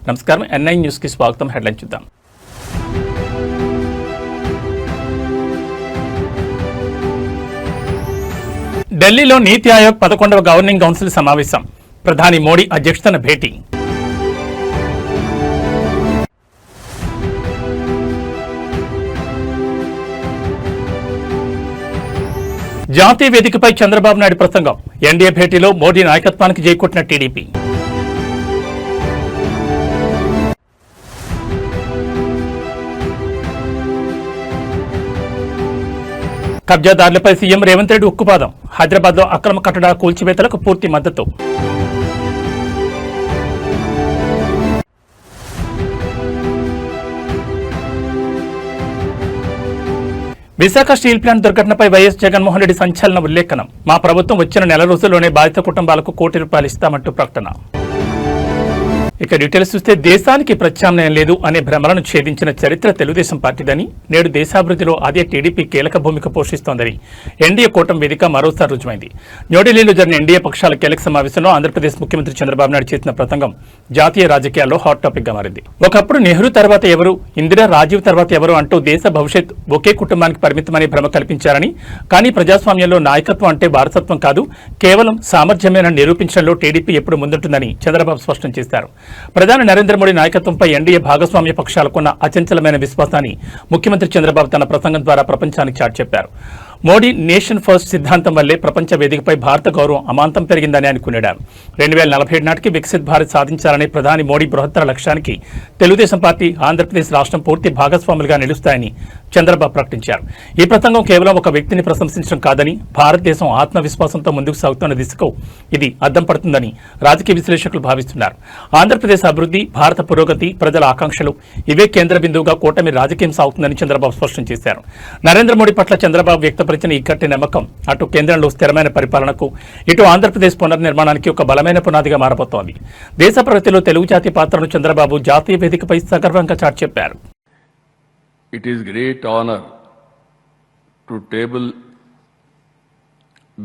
నమస్కారం, N9 news కి స్వాగతం. హెడ్లైన్ చూద్దాం. ఢిల్లీలో నీతి ఆయోగ్ 11వ గవర్నింగ్ కౌన్సిల్ సమావేశం. ప్రధాని మోడీ అధ్యక్షతన భేటీ. జాతీయ వేదికపై చంద్రబాబు నాయుడు ప్రసంగం. ఎన్డీఏ భేటీలో మోడీ నాయకత్వానికి జైకొట్టిన టీడీపీ. కబ్జాదారులపై సీఎం రేవంత్ రెడ్డి ఉక్కుపాదం. హైదరాబాద్లో అక్రమ కట్టడాల కూల్చివేతలకు పూర్తి మద్దతు. విశాఖ స్టీల్ ప్లాంట్ దుర్ఘటనపై వైఎస్ జగన్మోహన్ రెడ్డి సంచలన ఉల్లేఖనం. మా ప్రభుత్వం వచ్చిన నెల రోజుల్లోనే బాధిత కుటుంబాలకు ₹1 కోటి ఇస్తామంటూ ప్రకటన. ఇక డీటెయిల్స్ చూస్తే దేశానికి ప్రత్యామ్నాయం లేదు అనే భ్రమలను ఛేదించిన చరిత్ర తెలుగుదేశం పార్టీదని, నేడు దేశాభివృద్ధిలో అదే టీడీపీ కీలక భూమిక పోషిస్తోందని ఎన్డీఏ కూటమి వేదిక మరోసారి రుజుమైంది. న్యూఢిల్లీలో జరిగిన ఎన్డీఏ పక్షాల కీలక సమావేశంలో ఆంధ్రప్రదేశ్ ముఖ్యమంత్రి చంద్రబాబు నాయుడు చేసిన ప్రసంగం జాతీయ రాజకీయాల్లో హాట్ టాపిక్ గా మారింది. ఒకప్పుడు నెహ్రూ తర్వాత ఎవరు, ఇందిరా, రాజీవ్ తర్వాత ఎవరు అంటూ దేశ భవిష్యత్ ఒకే కుటుంబానికి పరిమితమనే భ్రమ కల్పించారని, కానీ ప్రజాస్వామ్యంలో నాయకత్వం అంటే వారసత్వం కాదు, కేవలం సామర్థ్యమేనని నిరూపించడంలో టీడీపీ ఎప్పుడు ముందుంటుందని చంద్రబాబు స్పష్టం చేశారు. ప్రధాని నరేంద్ర మోడీ నాయకత్వంపై ఎన్డీఏ భాగస్వామ్య పక్షాలకున్న అచంచలమైన విశ్వాసాన్ని ముఖ్యమంత్రి చంద్రబాబు తన ప్రసంగం ద్వారా ప్రపంచానికి చాటి చెప్పారు. మోడీ నేషన్ ఫస్ట్ సిద్ధాంతం వల్లే ప్రపంచ వేదికపై భారత గౌరవం అమాంతం పెరిగిందని ఆయన కొనియాడారు. 2047 నాటికి వికసిత్ భారత్ సాధించాలనే ప్రధాని మోడీ బృహత్తర లక్ష్యానికి తెలుగుదేశం పార్టీ, ఆంధ్రప్రదేశ్ రాష్ట్రం పూర్తి భాగస్వాములుగా నిలుస్తాయని చంద్రబాబు ప్రకటించారు. ఈ ప్రసంగం కేవలం ఒక వ్యక్తిని ప్రశంసించడం కాదని, భారతదేశం ఆత్మవిశ్వాసంతో ముందుకు సాగుతున్న దిశకు ఇది అద్దం పడుతుందని రాజకీయ విశ్లేషకులు భావిస్తున్నారు. ఆంధ్రప్రదేశ్ అభివృద్ధి, భారత పురోగతి, ప్రజల ఆకాంక్షలు ఇవే కేంద్ర బిందువుగా కూటమి రాజకీయం సాగుతుందని చంద్రబాబు స్పష్టం చేశారు. నరేంద్ర మోడీ పట్ల చంద్రబాబు వ్యక్తపరిచిన ఈ గట్టి నమ్మకం అటు కేంద్రంలో స్థిరమైన పరిపాలనకు, ఇటు ఆంధ్రప్రదేశ్ పునర్నిర్మాణానికి ఒక బలమైన పునాదిగా మారబోతోంది. దేశ ప్రగతిలో తెలుగు జాతి పాత్రను చంద్రబాబు జాతీయ వేదికపై సగర్వంగా చాటి చెప్పారు. It is great honor to table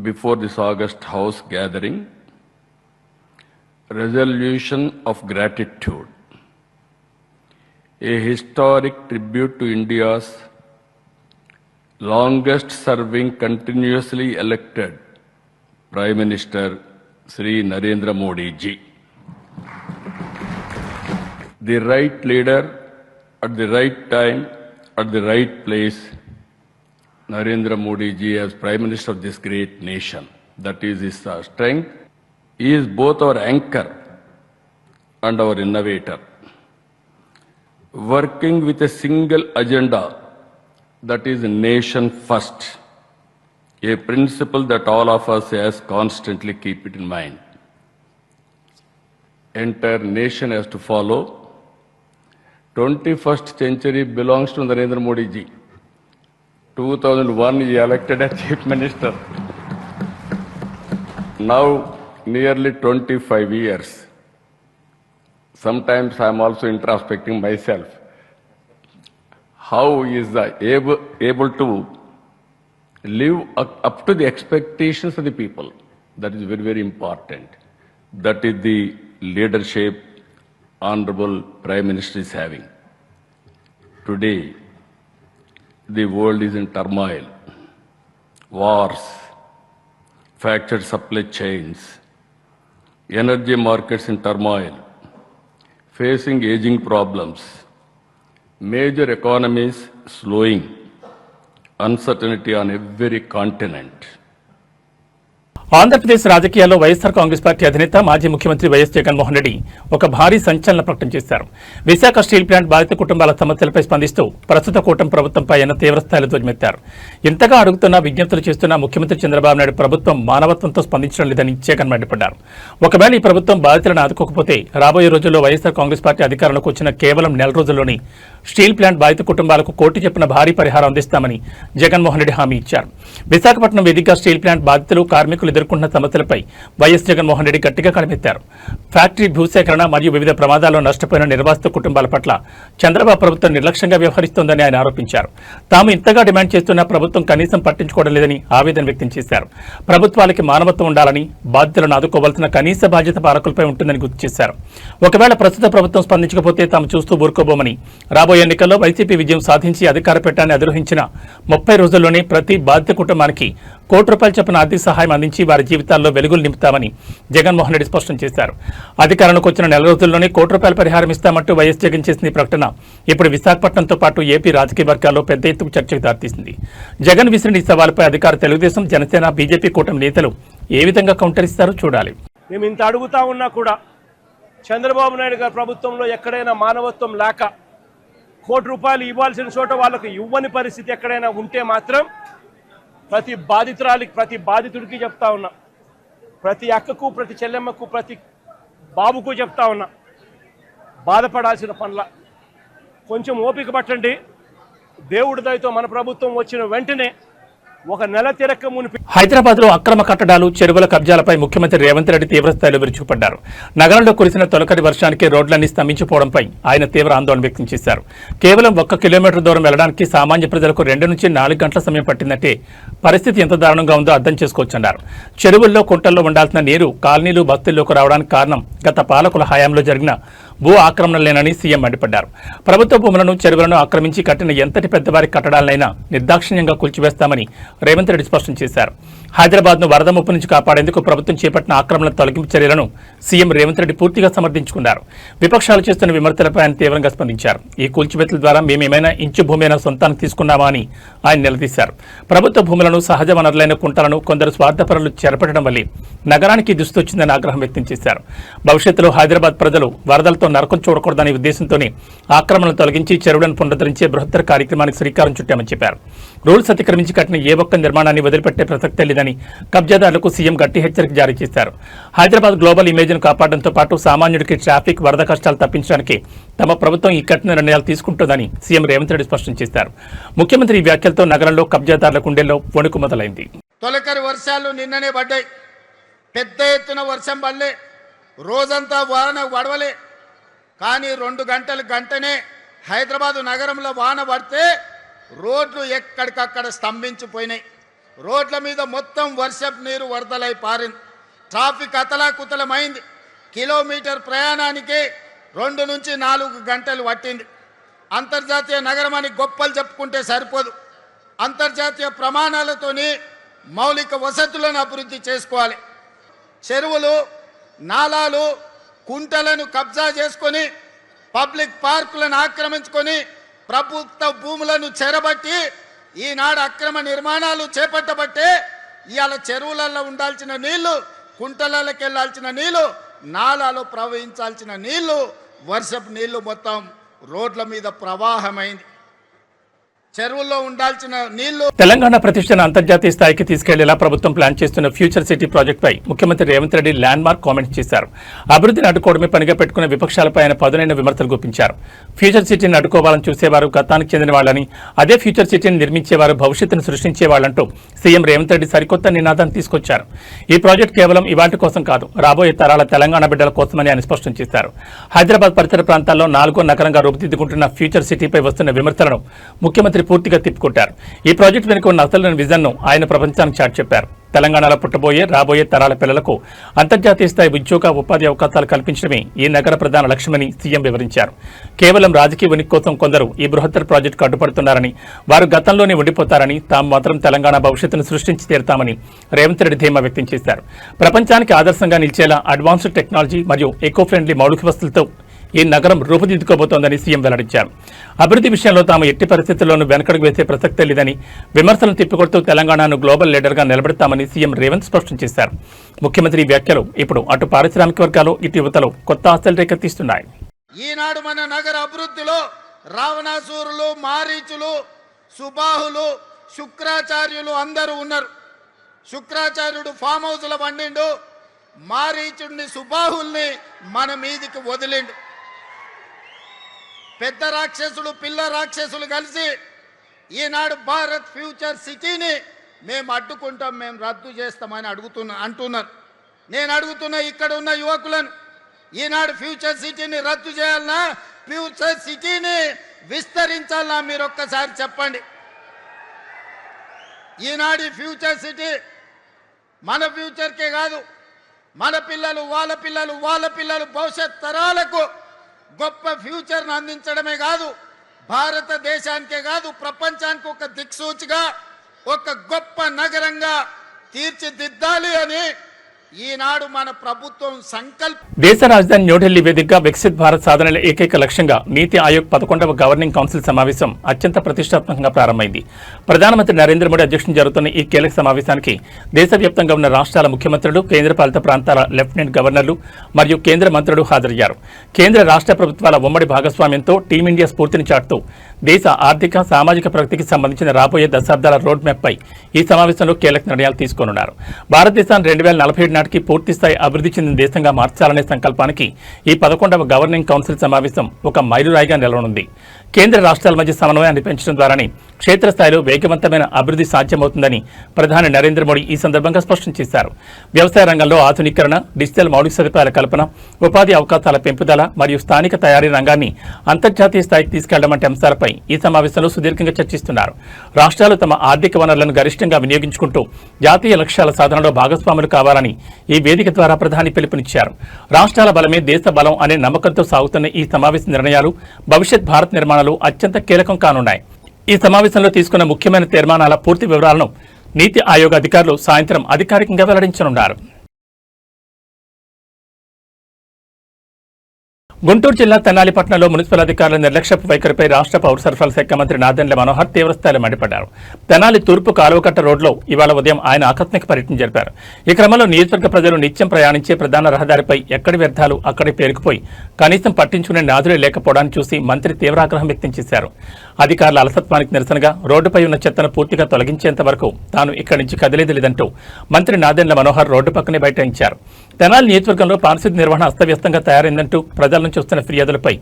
before this August House gathering resolution of gratitude, a historic tribute to India's longest serving continuously elected Prime Minister Sri Narendra Modi ji. The right leader at the right time, at the right place, Narendra Modi ji as Prime Minister of this great nation. That is his strength. He is both our anchor and our innovator. Working with a single agenda, that is nation first, a principle that all of us has constantly keep it in mind. Entire nation has to follow. 21st century belongs to Narendra Modi ji. 2001 he elected as Chief Minister. Now nearly 25 years. Sometimes I am also introspecting myself. How is able to live up to the expectations of the people? That is very, very important. That is the leadership Honorable Prime Minister is having. Today, the world is in turmoil. Wars, fractured supply chains, energy markets in turmoil, facing aging problems, major economies slowing, uncertainty on every continent. Andhra Pradesh రాజకీయాల్లో YSR Congress party అధినేత, మాజీ ముఖ్యమంత్రి YS Jaganmohan Reddy ఒక భారీ సంచలన ప్రకటన చేశారు. Visakha steel plant బాధిత కుటుంబాల సమస్యలపై స్పందిస్తూ ప్రస్తుత కూటమి ప్రభుత్వంపై ఆయన తీవ్రస్థాయిలో ధ్వజమెత్తారు. ఇంతగా అడుగుతున్నా, విజ్ఞప్తులు చేస్తున్న ముఖ్యమంత్రి చంద్రబాబు నాయుడు ప్రభుత్వం మానవత్వంతో స్పందించడం లేదని జగన్ మండిపడ్డారు. ఒకవేళ ఈ ప్రభుత్వం బాధితులను ఆదుకోకపోతే రాబోయే రోజుల్లో వైఎస్ఆర్ కాంగ్రెస్ పార్టీ అధికారంలోకి వచ్చిన కేవలం నెల రోజుల్లోనే స్టీల్ ప్లాంట్ బాధిత కుటుంబాలకు కోటి చొప్పున భారీ పరిహారం అందిస్తామని జగన్మోహన్ రెడ్డి హామీ ఇచ్చారు. విశాఖపట్నం వేదికగా స్టీల్ ప్లాంట్ బాధితులు కార్మికులు ఎదుర్కొంటున్న సమస్యలపై వైఎస్ జగన్మోహన్ రెడ్డి గట్టిగా కలమెత్తారు. ఫ్యాక్టరీ భూసేకరణ మరియు వివిధ ప్రమాదాల్లో నష్టపోయిన నిర్వాసిత కుటుంబాల పట్ల చంద్రబాబు ప్రభుత్వం నిర్లక్ష్యంగా వ్యవహరిస్తోందని ఆయన ఆరోపించారు. తాము ఇంతగా డిమాండ్ చేస్తున్న ప్రభుత్వం కనీసం పట్టించుకోవడం లేదని ఆవేదన వ్యక్తం చేశారు. ప్రభుత్వాలకి మానవత్వం ఉండాలని, బాధితులను ఆదుకోవాల్సిన కనీస బాధ్యత పాలకులపై ఉంటుందని గుర్తు చేశారు. ఒకవేళ ప్రస్తుత ప్రభుత్వం స్పందించకపోతే తాము చూస్తూ ఊరుకోబోమని, రాబోయే ఎన్నికల్లో వైసీపీ విజయం సాధించి అధికార పీఠాన్ని అధిరోహించిన 30 రోజుల్లోనే ప్రతి బాధిత కుటుంబానికి ₹1 కోటి చొప్పున ఆర్థిక సహాయం అందించి వారి జీవితాల్లో వెలుగులు నింపుతామని జగన్మోహన్ రెడ్డి స్పష్టం చేశారు. అధికారంలోకి వచ్చిన నెల రోజుల్లోనే ₹1 కోటి పరిహారం ఇస్తామంటూ వైఎస్ జగన్ చేసిన ఈ ప్రకటన ఇప్పుడు విశాఖపట్నంతో పాటు ఏపీ రాజకీయ వర్గాల్లో పెద్ద ఎత్తున చర్చకు దారితీసింది. జగన్ విసిరిన ఈ సవాలుపై అధికార తెలుగుదేశం, జనసేన, బీజేపీ కూటమి నేతలు ఏ విధంగా కౌంటర్ ఇస్తారో చూడాలి. మేము ఇంత అడుగుతా ఉన్నా కూడా చంద్రబాబు నాయుడు గారి ప్రభుత్వంలో ఎక్కడైనా మానవత్వం లేక ₹1 కోటి ఇవ్వాల్సిన చోట వాళ్ళకు ఇవ్వని పరిస్థితి ఎక్కడైనా ఉంటే మాత్రం ప్రతి బాధితురాలికి, ప్రతి బాధితుడికి చెప్తా ఉన్నా, ప్రతి అక్కకు, ప్రతి చెల్లెమ్మకు, ప్రతి బాబుకు చెప్తా ఉన్నా, బాధపడాల్సిన పనుల కొంచెం ఓపిక పట్టండి. దేవుడి దయతో మన ప్రభుత్వం వచ్చిన వెంటనే ఒక నెల తిరక్క మునిపి హైదరాబాద్ లో అక్రమ కట్టడాలు, చెరువుల కబ్జాలపై ముఖ్యమంత్రి రేవంత్ రెడ్డి తీవ్రస్థాయిలో విరుచుకుపడ్డారు. నగరంలో కురిసిన తొలకరి వర్షానికి రోడ్లన్నీ స్తంభించిపోవడంపై ఆయన తీవ్ర ఆందోళన వ్యక్తం చేశారు. కేవలం 1 కిలోమీటర్ దూరం వెళ్లడానికి సామాన్య ప్రజలకు 2 నుంచి 4 గంటల సమయం పట్టిందంటే పరిస్థితి ఎంత దారుణంగా ఉందో అర్థం చేసుకోవచ్చన్నారు. చెరువుల్లో, కుంటల్లో ఉండాల్సిన నీరు కాలనీలు, బస్తీల్లోకి రావడానికి కారణం గత పాలకుల హయాంలో జరిగిన భూ ఆక్రమణలేనని సీఎం మండిపడ్డారు. ప్రభుత్వ భూములను, చెరువులను ఆక్రమించి కట్టిన ఎంతటి పెద్దవారి కట్టడాలనైనా నిర్దాక్షిణ్యంగా కూల్చివేస్తామని రేవంత్ రెడ్డి స్పష్టం చేశారు. హైదరాబాద్ ను వరద ముప్పు నుంచి కాపాడేందుకు ప్రభుత్వం చేపట్టిన ఆక్రమణ తొలగింపు చర్యలను సీఎం రేవంత్ రెడ్డి పూర్తిగా సమర్థించుకున్నారు. విపక్షాలు చేస్తున్న విమర్శలపై ఆయన తీవ్రంగా స్పందించారు. ఈ కూల్చివేతల ద్వారా మేమేమైనా ఇంచు భూమైనా సొంతానికి తీసుకున్నామా అని ఆయన నిలదీశారు. ప్రభుత్వ భూములను, సహజ వనరులైన కుంటలను కొందరు స్వార్థపరులు చేపట్టడం వల్లే నగరానికి దుస్థొచ్చిందని ఆగ్రహం వ్యక్తం చేశారు. భవిష్యత్తులో హైదరాబాద్ ప్రజలు వరదలతో నరకం చూడకూడదనే ఉద్దేశంతోనే ఆక్రమణలు తొలగించి చెరువులను పునరుద్ధరించే బృహత్తర కార్యక్రమానికి శ్రీకారం చుట్టామని చెప్పారు. రూల్స్ అతిక్రమించి కట్టిన ఏ ఒక్క నిర్మాణాన్ని వదిలిపెట్టే ప్రసక్తే లేదని కబ్జాదారులకు సీఎం గట్టి హెచ్చరిక జారీ చేశారు. హైదరాబాద్ గ్లోబల్ ఇమేజ్ను కాపాడడంతో పాటు సామాన్యుడికి ట్రాఫిక్, వరద కష్టాలు తప్పించడానికి తమ ప్రభుత్వం ఈ కఠిన నిర్ణయాలు తీసుకుంటుందని సీఎం రేవంత్ రెడ్డి స్పష్టం చేశారు. ముఖ్యమంత్రి ఈ వ్యాఖ్యలతో నగరంలో కబ్జాదారుల గుండెల్లో వణుకు మొదలైంది. తొలకరి వర్షాలు నిన్ననే పడ్డాయి. పెద్ద ఎత్తున వర్షం పడలే, రోజంతా వాన పడవలే. కానీ 2 గంటనే హైదరాబాద్ నగరంలో వాన పడితే రోడ్లు ఎక్కడికక్కడ స్తంభించిపోయినాయి. రోడ్ల మీద మొత్తం వర్షపు నీరు వరదలై పారింది. ట్రాఫిక్ అతలాకుతలమైంది. కిలోమీటర్ ప్రయాణానికి 2 నుంచి 4 గంటలు పట్టింది. అంతర్జాతీయ నగరం అని గొప్పలు చెప్పుకుంటే సరిపోదు. అంతర్జాతీయ ప్రమాణాలతోని మౌలిక వసతులను అభివృద్ధి చేసుకోవాలి. చెరువులు, నాలాలు, కుంటలను కబ్జా చేసుకొని, పబ్లిక్ పార్కులను ఆక్రమించుకొని, ప్రభుత్వ భూములను చెరబట్టి ఈనాడు అక్రమ నిర్మాణాలు చేపట్టబట్టే ఇవాళ చెరువులలో ఉండాల్సిన నీళ్లు, కుంటలకి వెళ్లాల్సిన నీళ్లు, నాలాలో ప్రవహించాల్సిన నీళ్లు, వర్షపు నీళ్లు మొత్తం రోడ్ల మీద ప్రవాహమైంది. చెరువుల్లో ఉండాల్సిన నీళ్లు. తెలంగాణ ప్రతిష్టను అంతర్జాతీయ స్థాయికి తీసుకెళ్లేలా ప్రభుత్వం ప్లాన్ చేస్తున్న ఫ్యూచర్ సిటీ ప్రాజెక్టుపై ముఖ్యమంత్రి Revanth Reddy land mark comments చేశారు. అభివృద్ధిని అడ్డుకోవడమే పనిగా పెట్టుకున్న విపక్షాలపై ఆయన పదునైన విమర్శలు గుప్పించారు. ఫ్యూచర్ సిటీని అడ్డుకోవాలని చూసేవారు గతానికి చెందిన వాళ్ళని, అదే ఫ్యూచర్ సిటీని నిర్మించేవారు భవిష్యత్తును సృష్టించేవాళ్లంటూ సీఎం రేవంత్ రెడ్డి సరికొత్త నినాదాన్ని తీసుకొచ్చారు. ఈ ప్రాజెక్టు కేవలం ఇవాటి కోసం కాదు, రాబోయే తరాల తెలంగాణ బిడ్డల కోసమని ఆయన స్పష్టం చేశారు. హైదరాబాద్ పరిసర ప్రాంతాల్లో 4వ నగరంగా రూపుదిద్దుకుంటున్న ఫ్యూచర్ సిటీపై వస్తున్న విమర్శలను ముఖ్యమంత్రి పూర్తిగా తిప్పుకొట్టారు. ఈ ప్రాజెక్టు వెనుక ఉన్న అసలు విజన్ ను ఆయన ప్రపంచానికి చాటి చెప్పారు. తెలంగాణలో పుట్టబోయే, రాబోయే తరాల పిల్లలకు అంతర్జాతీయ స్థాయి ఉద్యోగ, ఉపాధి అవకాశాలు కల్పించడమే ఈ నగర ప్రధాన లక్ష్యమని సీఎం వివరించారు. కేవలం రాజకీయ ఉనికి కోసం కొందరు ఈ బృహత్తర ప్రాజెక్టుకు అడ్డుపడుతున్నారని, వారు గతంలోనే ఉండిపోతారని, తాము మాత్రం తెలంగాణ భవిష్యత్తును సృష్టించి తీరుతామని రేవంత్ రెడ్డి ధీమా వ్యక్తం చేశారు. ప్రపంచానికి ఆదర్శంగా నిలిచేలా అడ్వాన్స్డ్ టెక్నాలజీ మరియు ఎకో ఫ్రెండ్లీ మౌలిక వసతులతో ఈ నగరం రూపుదిద్దుకోబోతోందని సీఎం వెల్లడించారు. అభివృద్ధి విషయంలో తాము ఎట్టి పరిస్థితుల్లోనూ వెనకడుగు వేసే ప్రసక్తే లేదని, విమర్శలను తిప్పికొడుతూ తెలంగాణను గ్లోబల్ లీడర్గా నిలబెడతామని సీఎం రేవంత్ స్పష్టం చేశారు. ముఖ్యమంత్రి వ్యాఖ్యలు ఇప్పుడు అటు పారిశ్రామిక వర్గాలు, ఇటు యువతలో కొత్త ఆశలు రేకెత్తిస్తున్నాయి. ఈనాడు మన నగర అభివృద్ధిలో రావణాసురులు, మారీచులు, సుబాహులు, శుక్రాచార్యులు అందరూ ఉన్నారు. శుక్రాచార్యుడు ఫామ్ హౌస్లో వండిండు, మారీచుడిని, సుబాహుల్ని మన మీదికి వదిలిండు. పెద్ద రాక్షసులు పిల్ల రాక్షసులు కలిసి ఈనాడు భారత్ ఫ్యూచర్ సిటీని మేము అడ్డుకుంటాం, మేము రద్దు చేస్తామని అంటున్నారు. నేను అడుగుతున్న ఇక్కడ ఉన్న యువకులను, ఈనాడు ఫ్యూచర్ సిటీని రద్దు చేయాలన్నా ఫ్యూచర్ సిటీని విస్తరించాలన్నా మీరు ఒక్కసారి చెప్పండి. ఈనాడు ఫ్యూచర్ సిటీ మన ఫ్యూచర్కే కాదు, మన పిల్లలు వాళ్ళ పిల్లలు భవిష్యత్ తరాలకు గొప్ప ఫ్యూచర్ను అందించడమే కాదు, భారతదేశానికే కాదు ప్రపంచానికి ఒక దిక్సూచిగా ఒక గొప్ప నగరంగా తీర్చిదిద్దాలి అని ఈనాడు మన ప్రభుత్వం దేశ రాజధాని న్యూఢిల్లీ వేదికగా వికసిత్ భారత్ సాధనల ఏకైక లక్ష్యంగా నీతి ఆయోగ్ 11వ గవర్నింగ్ కౌన్సిల్ సమావేశం అత్యంత ప్రతిష్టాత్మకంగా ప్రారంభమైంది. ప్రధానమంత్రి నరేంద్ర మోడీ అధ్యక్షతన జరుగుతున్న ఈ కీలక సమావేశానికి దేశవ్యాప్తంగా ఉన్న రాష్ట్రాల ముఖ్యమంత్రులు, కేంద్రపాలిత ప్రాంతాల లెఫ్టినెంట్ గవర్నర్లు మరియు కేంద్ర మంత్రులు హాజరయ్యారు. కేంద్ర రాష్ట్ర ప్రభుత్వాల ఉమ్మడి భాగస్వామ్యంతో టీమిండియా స్ఫూర్తిని చాటుతూ దేశ ఆర్థిక, సామాజిక ప్రగతికి సంబంధించిన రాబోయే దశాబ్దాల రోడ్ మ్యాప్ పై ఈ సమావేశంలో కీలక నిర్ణయాలు తీసుకోనున్నారు. భారతదేశాన్ని 2047 నాటికి పూర్తిస్థాయి అభివృద్ధి చెందిన దేశంగా మార్చాలనే సంకల్పానికి ఈ 11వ గవర్నింగ్ కౌన్సిల్ సమావేశం ఒక మైలురాయిగా నిలవనుంది. కేంద్ర రాష్ట్రాల మధ్య సమన్వయాన్ని పెంచడం ద్వారానే క్షేత్రస్థాయిలో వేగవంతమైన అభివృద్ధి సాధ్యమవుతుందని ప్రధాని నరేంద్ర మోడీ ఈ సందర్భంగా స్పష్టం చేశారు. వ్యవసాయ రంగంలో ఆధునీకరణ, డిజిటల్ మౌలిక సదుపాయాల కల్పన, ఉపాధి అవకాశాల పెంపుదల మరియు స్థానిక తయారీ రంగాన్ని అంతర్జాతీయ స్థాయికి తీసుకెళ్లడం వంటి అంశాలపై ఈ సమావేశంలో సుదీర్ఘంగా చర్చిస్తున్నారు. రాష్ట్రాలు తమ ఆర్థిక వనరులను గరిష్టంగా వినియోగించుకుంటూ జాతీయ లక్ష్యాల సాధనలో భాగస్వాములు కావాలని ఈ వేదిక ద్వారా ప్రధాని పిలుపునిచ్చారు. రాష్ట్రాల బలమే దేశ బలం అనే నమ్మకంతో సాగుతున్న ఈ సమావేశ నిర్ణయాలు భవిష్యత్ భారత్ నిర్మాణంలో అత్యంత కీలకం కానున్నాయి. ఈ సమావేశంలో తీసుకున్న ముఖ్యమైన తీర్మానాల పూర్తి వివరాలను నీతి ఆయోగ్ అధికారులు సాయంత్రం అధికారికంగా వెల్లడించనున్నారు. గుంటూరు జిల్లా తెనాలి పట్టణంలో మున్సిపల్ అధికారుల నిర్లక్ష్యపు వైఖరిపై రాష్ట్ర పౌర సరఫరాల శాఖ మంత్రి నాదెండ్ల మనోహర్ తీవ్రస్థాయిలో మండిపడ్డారు. తెనాలి తూర్పు కాలువకట్ట రోడ్లో ఇవాళ ఉదయం ఆయన ఆకస్మిక పర్యటన జరిపారు. ఈ క్రమంలో నియోజకవర్గ ప్రజలు నిత్యం ప్రయాణించే ప్రధాన రహదారిపై ఎక్కడి వ్యర్థాలు అక్కడే పేరుకుపోయి కనీసం పట్టించుకునే నాదులే లేకపోవడాన్ని చూసి మంత్రి తీవ్ర ఆగ్రహం వ్యక్తం చేశారు. అధికారుల అలసత్వానికి నిరసనగా రోడ్డుపై ఉన్న చెత్తను పూర్తిగా తొలగించేంత వరకు తాను ఇక్కడి నుంచి కదిలేది లేదంటూ మంత్రి నాదెండ్ల మనోహర్ రోడ్డు పక్కనే బైఠాయించారు. తెనాలి నియోజకవర్గంలో పారిశుద్ధ్య నిర్వహణ అస్తవ్యస్తంగా తయారైందంటూ ప్రజల నుంచి వస్తున్న ఫిర్యాదులపై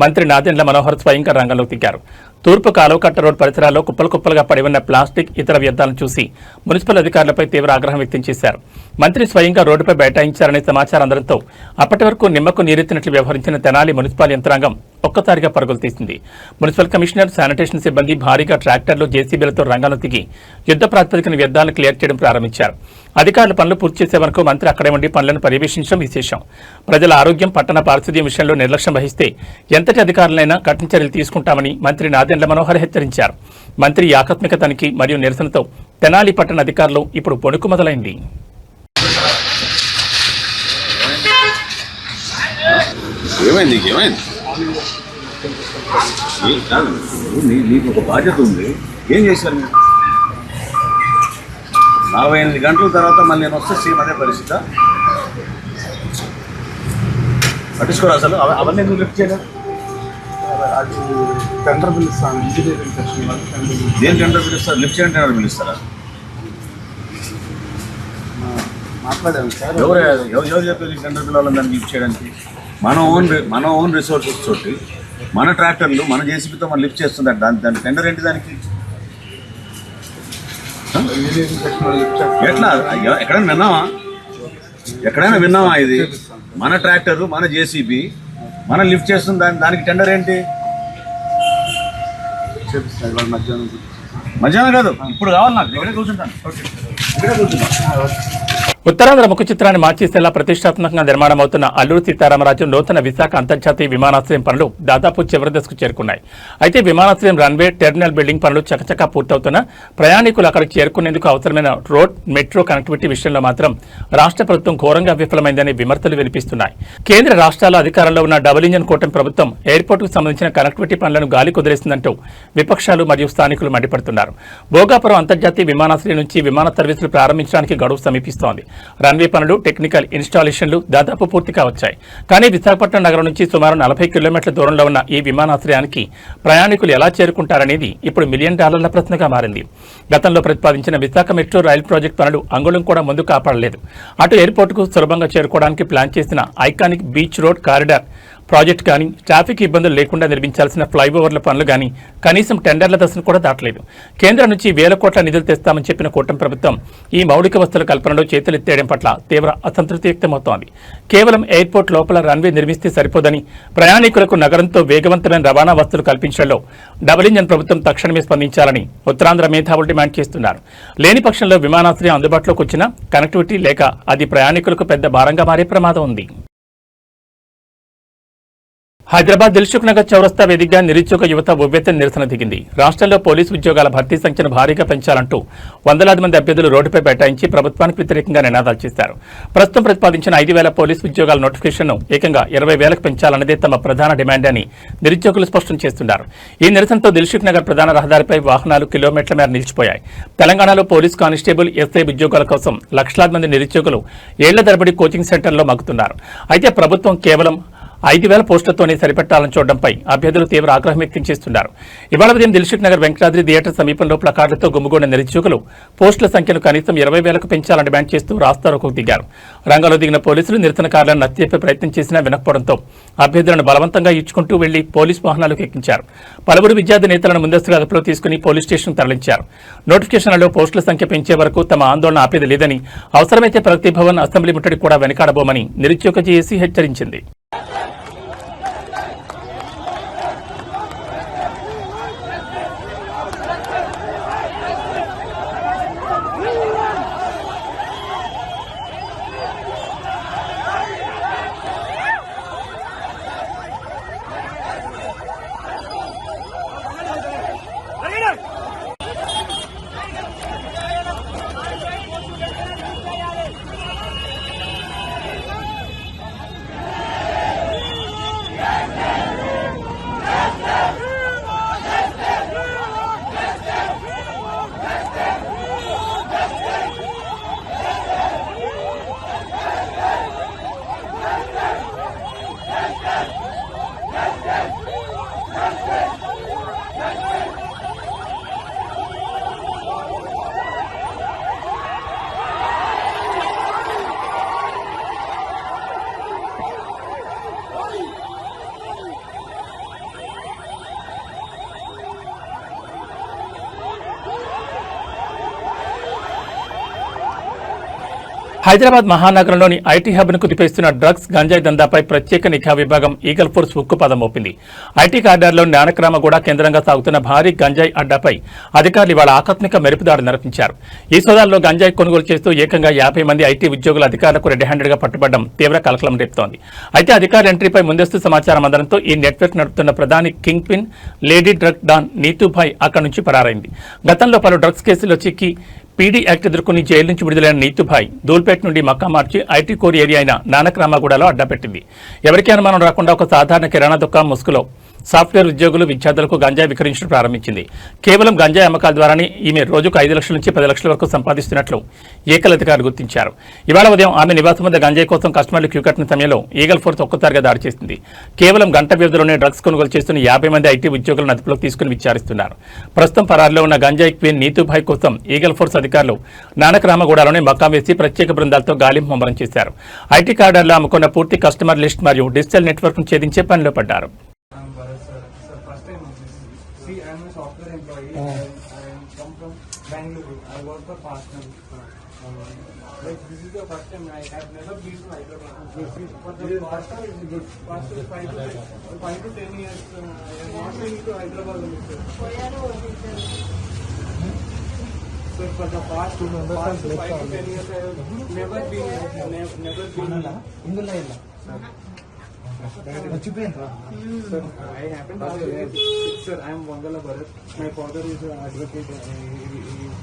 మంత్రి నాదెండ్ల మనోహర్ స్వయంగా రంగంలోకి దిగారు. తూర్పు కాలువకట్ట రోడ్ పరిసరాల్లో కుప్పలుగా పడి ఉన్న ప్లాస్టిక్, ఇతర వ్యర్థాలను చూసి మున్సిపల్ అధికారులపై తీవ్ర ఆగ్రహం వ్యక్తం చేశారు. మంత్రి స్వయంగా రోడ్డుపై బైఠాయించారనే సమాచారం అందడంతో అప్పటి వరకు నిమ్మకు నీరెత్తినట్లు వ్యవహరించిన తెనాలి మున్సిపల్ యంత్రాంగం ఒక్కసారిగా పరుగులు తీసింది. మున్సిపల్ కమిషనర్, శానిటేషన్ సిబ్బంది భారీగా ట్రాక్టర్లు, జేసీబీలతో రంగంలో దిగి యుద్ధ ప్రాతిపదికన వ్యర్థాలను క్లియర్ చేయడం ప్రారంభించారు. అధికారులు పనులు పూర్తి చేసే వరకు మంత్రి అక్కడే ఉండి పనులను పర్యవేక్షించడం విశేషం. ప్రజల ఆరోగ్యం, పట్టణ పారిశుద్ధ్యం విషయంలో నిర్లక్ష్యం వహిస్తే ఎంతటి అధికారులైనా కఠిన చర్యలు తీసుకుంటామని మంత్రి నాదెండ్ల మనోహర్ హెచ్చరించారు. మంత్రి ఆకస్మిక తనిఖీ మరియు నిరసనతో తెనాలి పట్టణ అధికారులు ఇప్పుడు పొణుకు మొదలైంది. నీకు ఒక బాధ్యత ఉంది. ఏం చేశారు మీరు? 48 గంటల తర్వాత మళ్ళీ నేను వస్తే సేమ్ అదే పరిస్థితి. పట్టించుకోరు అసలు. అవన్నీ ఎందుకు లిఫ్ట్ చేయలేదు? అది టెండర్ బిల్ ఇస్తాను, ఇంజనీరింగ్ సెక్షన్ వాళ్ళు దేని టెండర్ బిల్ ఇస్తారు? లిఫ్ట్ చేయండి టెండర్ బిల్ ఇస్తారా? మాట్లాడాను సార్. ఎవరు చెప్పేది టెండర్ బిల్ వాళ్ళని దాన్ని లిఫ్ట్ చేయడానికి? మన ఓన్ రిసోర్సెస్ తోటి మన ట్రాక్టర్లు, మన జేసీబీతో మనం లిఫ్ట్ చేస్తుందంట. దాని టెండర్ ఏంటి? దానికి ఇంజనీరింగ్ సెక్షన్ వాళ్ళు ఎట్లా? ఎక్కడైనా విన్నావా ఇది? మన ట్రాక్టర్, మన జేసీబీ మనం లిఫ్ట్ చేస్తుంది, దానికి టెండర్ ఏంటి? చేపిస్తాను ఇవాళ మధ్యాహ్నం కాదు, ఇప్పుడు కావాలి నాకు. ఇక్కడే కూర్చుంటాను. ఉత్తరాంధ్ర ముఖ చిత్రాన్ని మార్చేసేలా ప్రతిష్టాత్మకంగా నిర్మాణమవుతున్న అల్లూరు సీతారామరాజు నూతన విశాఖ అంతర్జాతీయ విమానాశ్రయం పనులు దాదాపు చివరి దశకు చేరుకున్నాయి. అయితే విమానాశ్రయం రన్వే, టెర్మినల్ బిల్డింగ్ పనులు చకచకా పూర్తవుతున్న ప్రయాణికులు అక్కడికి చేరుకునేందుకు అవసరమైన రోడ్, మెట్రో కనెక్టివిటీ విషయంలో మాత్రం రాష్ట్ర ప్రభుత్వం ఘోరంగా విఫలమైందనే విమర్శలు వినిపిస్తున్నాయి. కేంద్ర రాష్ట్రాల అధికారంలో ఉన్న డబుల్ ఇంజన్ కూటమి ప్రభుత్వం ఎయిర్పోర్టుకు సంబంధించిన కనెక్టివిటీ పనులను గాలి కుదిరేసిందంటూ విపక్షాలు మరియు స్థానికులు మండిపడుతున్నారు. భోగాపురం అంతర్జాతీయ విమానాశ్రయం నుంచి విమాన సర్వీసులు ప్రారంభించడానికి గడువు సమీపిస్తోంది. రన్వే పనులు, టెక్నికల్ ఇన్స్టాలేషన్లు దాదాపు పూర్తి కావచ్చాయి. కానీ విశాఖపట్నం నగరం నుంచి సుమారు 40 కిలోమీటర్ల దూరంలో ఉన్న ఈ విమానాశ్రయానికి ప్రయాణికులు ఎలా చేరుకుంటారనేది ఇప్పుడు $1 మిలియన్ ప్రశ్నగా మారింది. గతంలో ప్రతిపాదించిన విశాఖ మెట్రో రైల్ ప్రాజెక్టు పనులు అంగుళం కూడా ముందు కాపాడలేదు. అటు ఎయిర్పోర్టుకు సులభంగా చేరుకోవడానికి ప్లాన్ చేసిన iconic beach road corridor project కానీ ట్రాఫిక్ ఇబ్బందులు లేకుండా నిర్మించాల్సిన ఫ్లైఓవర్ల పనులు కానీ కనీసం టెండర్ల దశను కూడా దాటలేదు. కేంద్రం నుంచి వేల కోట్ల నిధులు తెస్తామని చెప్పిన కూటమి ప్రభుత్వం ఈ మౌలిక వసతుల కల్పనలో చేతులెత్తేయడం పట్ల తీవ్ర అసంతృప్తి వ్యక్తమవుతోంది. కేవలం ఎయిర్పోర్ట్ లోపల రన్వే నిర్మిస్తే సరిపోదని ప్రయాణికులకు నగరంతో వేగవంతమైన రవాణా వసతులు కల్పించడంలో డబుల్ ఇంజన్ ప్రభుత్వం తక్షణమే స్పందించాలని ఉత్తరాంధ్ర మేధావులు డిమాండ్ చేస్తున్నారు. లేని పక్షంలో విమానాశ్రయం అందుబాటులోకి వచ్చినా కనెక్టివిటీ లేక అది ప్రయాణికులకు పెద్ద భారంగా మారే ప్రమాదం ఉంది. హైదరాబాద్ దిల్సుఖ్ నగర్ చౌరస్తా వేదికగా నిరుద్యోగ యువత ఉవ్వెత్తున నిరసన దిగింది. రాష్ట్రంలో పోలీసు ఉద్యోగాల భర్తీ సంఖ్యను భారీగా పెంచాలంటూ వందలాది మంది అభ్యర్థులు రోడ్డుపై బైఠాయించి ప్రభుత్వానికి వ్యతిరేకంగా నినాదాలు చేశారు. ప్రస్తుతం ప్రతిపాదించిన 5,000 పోలీసు ఉద్యోగాల నోటిఫికేషన్ను ఏకంగా 20,000కు పెంచాలన్నదే తమ ప్రధాన డిమాండ్ అని నిరుద్యోగులు స్పష్టం చేస్తున్నారు. ఈ నిరసనతో దిల్సుఖ్ నగర్ ప్రధాన రహదారిపై వాహనాలు కిలోమీటర్ల మేర నిలిచిపోయాయి. తెలంగాణలో పోలీసు కానిస్టేబుల్, ఎస్ఐ ఉద్యోగాల కోసం లక్షలాది మంది నిరుద్యోగులు ఏళ్ల తరబడి కోచింగ్ సెంటర్లో మగ్గుతున్నారు. అయితే ప్రభుత్వం కేవలం 5,000 పోస్టులతోనే సరిపెట్టాలని చూడడంపై అభ్యర్థులు తీవ్ర ఆగ్రహం వ్యక్తం చేస్తున్నారు. ఇవాళ ఉదయం దిల్సుఖ్ నగర్ వెంకటాద్రి థియేటర్ సమీపంలో ప్లకార్డులతో గుమ్మిగూడిన నిరుద్యోగులు పోస్టుల సంఖ్యను కనీసం 20,000కు పెంచాలని డిమాండ్ చేస్తూ రాస్తారోకోకు దిగారు. రంగంలో దిగిన పోలీసులు నిరసనకారులను నత్తిచెప్పే ప్రయత్నం చేసినా వినకపోవడంతో అభ్యర్థులను బలవంతంగా ఈడ్చుకుంటూ వెళ్లి పోలీసు వాహనాలకు ఎక్కించారు. పలువురు విద్యార్థి నేతలను ముందస్తుగా అదుపులో తీసుకుని పోలీస్ స్టేషన్కు తరలించారు. నోటిఫికేషన్లలో పోస్టుల సంఖ్య పెంచే వరకు తమ ఆందోళన ఆపేది లేదని, అవసరమైతే ప్రగతి భవన్, అసెంబ్లీ ముట్టడి కూడా వెనకాడబోమని నిరుద్యోగ జేఏసీ హెచ్చరించింది. హైదరాబాద్ మహానగరంలోని ఐటీ హబ్ను కుదిపేస్తున్న డ్రగ్స్, గంజాయి దందాపై ప్రత్యేక నిఘా విభాగం ఈగల్ ఫోర్స్ ఉక్కుపాదం మోపింది. ఐటీ కారిడార్లోని జ్ఞానక్రామగూడ కేంద్రంగా సాగుతున్న భారీ గంజాయి అడ్డాపై అధికారులు ఇవాళ ఆకస్మిక మెరుపుదాడి నిర్వహించారు. ఈ సోదాల్లో గంజాయి కొనుగోలు చేస్తూ ఏకంగా 50 మంది ఐటీ ఉద్యోగుల అధికారులకు రెడ్ హ్యాండెడ్గా పట్టుబడడం తీవ్ర కలకలం రేపుతోంది. అయితే అధికారుల ఎంట్రీపై ముందస్తు సమాచారం అందడంతో ఈ నెట్వర్క్ నడుపుతున్న ప్రధాని kingpin, lady drug don Neetubhai అక్కడి నుంచి పరారైంది. గతంలో పలు డ్రగ్స్ కేసుల్లో చిక్కి పీడీ యాక్ట్ ఎదుర్కొని జైలు నుంచి విడుదలైన నీతూభాయ్ దూల్పేట నుండి మక్కా మార్చి ఐటీ కోర్ ఏరియా అయిన నానక్రామగూడలో అడ్డాపెట్టింది. ఎవరికీ అనుమానం రాకుండా ఒక సాధారణ కిరాణా దుకాణం ముసుగులో సాఫ్ట్వేర్ ఉద్యోగులు, విద్యార్థులకు గంజాయి విక్రయించడం ప్రారంభించింది. కేవలం గంజాయి అమ్మకాల ద్వారానే ఈమె రోజుకు 5 లక్షల నుంచి 10 లక్షల వరకు సంపాదిస్తున్నట్లు ఏకల్ అధికారులు గుర్తించారు. ఇవాళ ఉదయం ఆమె నివాసం వద్ద గంజాయి కోసం కస్టమర్లు క్యూ కట్టిన సమయంలో ఈగల్ ఫోర్స్ ఒక్కసారిగా దాడి చేసింది. కేవలం గంట వ్యవధిలోనే డ్రగ్స్ కొనుగోలు చేస్తున్న 50 మంది ఐటీ ఉద్యోగులను అదుపులోకి తీసుకుని విచారిస్తున్నారు. ప్రస్తుతం పరారులో ఉన్న గంజాయి క్వీన్ నీతూభాయ్ కోసం ఈగల్ ఫోర్స్ అధికారులు నానక్రామగూడలోనే మకాం వేసి ప్రత్యేక బృందాలతో గాలింపు ముమ్మరం చేశారు. ఐటీ కార్డర్లో అమ్ముకున్న పూర్తి కస్టమర్ లిస్ట్ మరియు డిజిటల్ నెట్వర్క్ ను ఛేదించే పనిలో పడ్డారు. See, I am a software employee. I come from Bangalore. I work for Fastned. Like this is the first time I have never been to Hyderabad. For the past 5 to 10 years, I have not been to Hyderabad. So for the past 5 to 10 years, I have never been. Sir, I happen to sir, I am Wangala Bharat. My father is an advocate.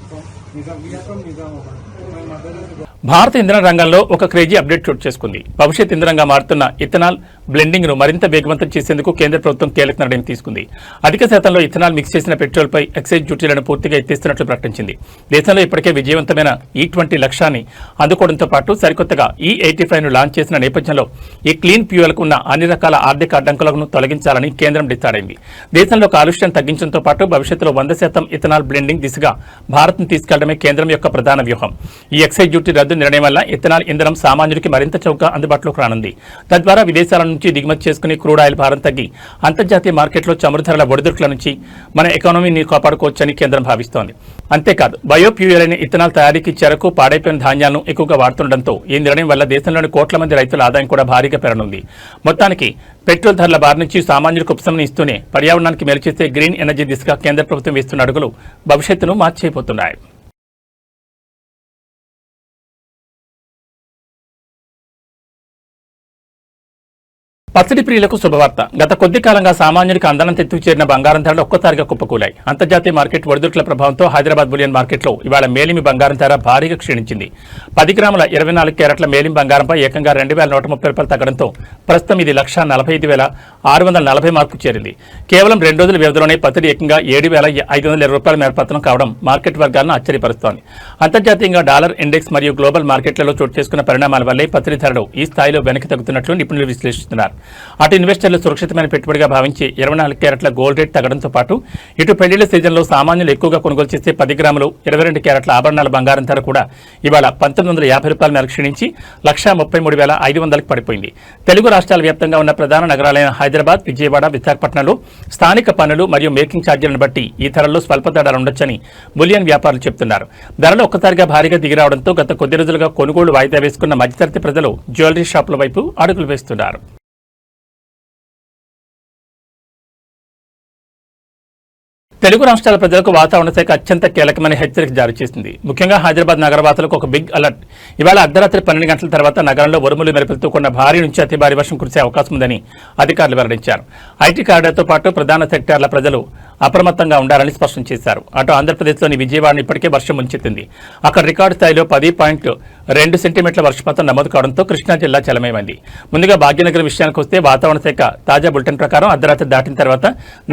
From Nizam. We are from Nizamabad. My mother is. భారత ఇంధన రంగంలో ఒక crazy update చోటు చేసుకుంది. భవిష్యత్ ఇంధనంగా మారుతున్న ethanol blending ను మరింత వేగవంతం చేసేందుకు కేంద్ర ప్రభుత్వం కీలక నిర్ణయం తీసుకుంది. అధిక శాతంలో ఇథనాల్ మిక్స్ చేసిన పెట్రోల్పై ఎక్సైజ్ డ్యూటీలను పూర్తిగా ఎత్తేస్తున్నట్లు ప్రకటించింది. దేశంలో ఇప్పటికే విజయవంతమైన E20 లక్ష్యాన్ని అందుకోవడంతో పాటు సరికొత్తగా E85 ను లాంచ్ చేసిన నేపథ్యంలో ఈ క్లీన్ ఫ్యూయల్ కు ఉన్న అన్ని రకాల ఆర్థిక అడ్డంకులను తొలగించాలని కేంద్రం డిసైడ్ అయింది. దేశంలో కాలుష్యాన్ని తగ్గించడంతో పాటు భవిష్యత్తులో 100% ఇథనాల్ బ్లెండింగ్ దిశగా భారత్ను తీసుకెళ్లడమే కేంద్రం యొక్క ప్రధాన వ్యూహం. ఈ ఎక్సైజ్ డ్యూటీ రద్దు బోర్డు నిర్ణయం వల్ల ఇథనాల్ ఇంధనం సామాన్యుడికి మరింత చౌకగా అందుబాటులోకి రానుంది. తద్వారా విదేశాల నుంచి దిగుమతి చేసుకుని క్రూడ్ ఆయిల్ భారం తగ్గి అంతర్జాతీయ మార్కెట్లో చమురు ధరల ఒడిదుడుకుల నుంచి మన ఎకానమీని కాపాడుకోవచ్చని కేంద్రం భావిస్తోంది. అంతేకాదు బయోఫ్యూయల్ అయిన ఇథనాల్ తయారీకి చెరకు, పాడైపోయిన ధాన్యాలను ఎక్కువగా వాడుతుండటంతో ఈ నిర్ణయం వల్ల దేశంలోని కోట్ల మంది రైతుల ఆదాయం కూడా భారీగా పెరగనుంది. మొత్తానికి పెట్రోల్ ధరల బారి నుంచి సామాన్యులకు ఉపశమనం ఇస్తూనే పర్యావరణానికి మేలు చేసే గ్రీన్ ఎనర్జీ దిశగా కేంద్ర ప్రభుత్వం వేస్తున్న అడుగులు భవిష్యత్తును మార్చేయబోతున్నాయి. పచ్చడి ప్రియులకు శుభవార్త. గత కొద్ది కాలంగా సామాన్యుడికి అందనంత ఎత్తుకు చేరిన బంగారం ధరలు ఒక్కసారిగా కుప్పకూలాయి. అంతర్జాతీయ మార్కెట్ ఒడిదుడుకుల ప్రభావంతో హైదరాబాద్ బులియన్ మార్కెట్లో ఇవాళ మేలిమి బంగారం ధర భారీగా క్షీణించింది. 10 గ్రాముల 24 క్యారెట్ల మేలిమి బంగారంపై ఏకంగా 2,130 రూపాయలు తగ్గడంతో ప్రస్తుతం ఇది 1,45,640 మార్కు చేరింది. కేవలం 2 రోజుల వ్యవధిలోనే పచ్చడి ఏకంగా 7,520 రూపాయల మేర పతనం కావడం మార్కెట్ వర్గాలను ఆశ్చర్యపరుస్తోంది. అంతర్జాతీయంగా డాలర్ ఇండెక్స్ మరియు గ్లోబల్ మార్కెట్లలో చోటు చేసుకున్న పరిణామాల వల్లే పచ్చడి ధరలు ఈ స్థాయిలో వెనక్కి తగ్గుతున్నట్లు నిపుణులు విశ్లేషిస్తున్నారు. అటు ఇన్వెస్టర్లు సురక్షితమైన పెట్టుబడిగా భావించి 24 క్యారెట్ల గోల్డ్ రేట్ తగ్గడంతో పాటు ఇటు పెళ్లిళ్ల సీజన్లో సామాన్యులు ఎక్కువగా కొనుగోలు చేసే 10 గ్రాములు 22 క్యారెట్ల ఆభరణాల బంగారం ధర కూడా ఇవాళ 1,950 రూపాయల మేర క్షీణించి 1,33,500కి పడిపోయింది. తెలుగు రాష్ట్రాల వ్యాప్తంగా ఉన్న ప్రధాన నగరాలైన హైదరాబాద్, విజయవాడ, విశాఖపట్నంలో స్థానిక పన్నులు మరియు మేకింగ్ ఛార్జీలను బట్టి ఈ ధరల్లో స్వల్ప తేడాలు ఉండొచ్చని బులియన్ వ్యాపారులు చెబుతున్నారు. ధరలు ఒక్కసారిగా భారీగా దిగిరావడంతో గత కొద్ది రోజులుగా కొనుగోలు వాయిదా వేసుకున్న మధ్యతరగతి ప్రజలు జ్యువెలరీ షాపుల వైపు అడుగులు వేస్తున్నారు. తెలుగు రాష్ట్రాల ప్రజలకు వాతావరణ శాఖ అత్యంత కీలకమైన హెచ్చరిక జారీ చేసింది. ముఖ్యంగా హైదరాబాద్ నగరవాసులకు ఒక బిగ్ అలర్ట్. ఇవాళ అర్ధరాత్రి 12 గంటల తర్వాత నగరంలో ఉరుములు మెరుపులతో కూడిన భారీ నుంచి అతి భారీ వర్షం కురిసే అవకాశం ఉందని అధికారులు వెల్లడించారు. ఐటీ కారిడార్తో పాటు ప్రధాన సెక్టార్ల ప్రజలు అప్రమత్తంగా ఉండాలని స్పష్టం చేశారు. అటు ఆంధ్రప్రదేశ్లోని విజయవాడను ఇప్పటికే వర్షం ముంచెత్తింది. అక్కడ రికార్డు స్థాయిలో 10.2 సెంటీమీటర్ల వర్షపాతం నమోదు కావడంతో కృష్ణా జిల్లా చలమైంది. ముందుగా భాగ్యనగర్ విషయానికి వస్తే వాతావరణ శాఖ తాజా బులెటిన్ ప్రకారం అర్ధరాత్రి దాటిన తర్వాత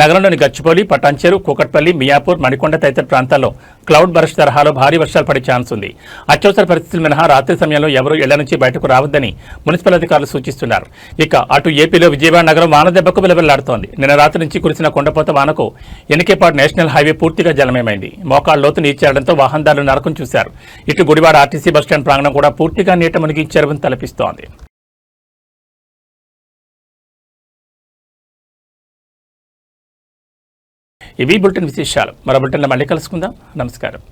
నగరంలోని గచ్చిబౌలి, పటాన్చెరు, కూకట్పల్లి, మియాపూర్, మణికొండ తదితర ప్రాంతాల్లో క్లౌడ్ బరస్ట్ తరహాలో భారీ వర్షాలు పడే ఛాన్స్ ఉంది. అత్యవసర పరిస్థితులు మినహా రాత్రి సమయంలో ఎవరూ ఇళ్ల నుంచి బయటకు రావద్దని మున్సిపల్ అధికారులు సూచిస్తున్నారు. ఇక అటు ఏపీలో విజయవాడ నగరం వానదెబ్బకు విలవిల్లాడుతోంది. నిన్న రాత్రి నుంచి కురిసిన కొండపోత వానకు ఎనికేపాడు నేషనల్ హైవే పూర్తిగా జలమయమైంది. మోకాళ్ల లోతు నీరు చేరడంతో వాహనదారులు నరకం చూశారు. ఇటు గుడివాడ ఆర్టీసీ బస్టాండ్ ప్రాంగణం కూడా పూర్తిగా నీట మునిగి చెరువును తలపిస్తోంది. ఇవి బులెటిన్ విశేషాలు. మరో బులెటిన్లో మళ్ళీ కలుసుకుందాం. నమస్కారం.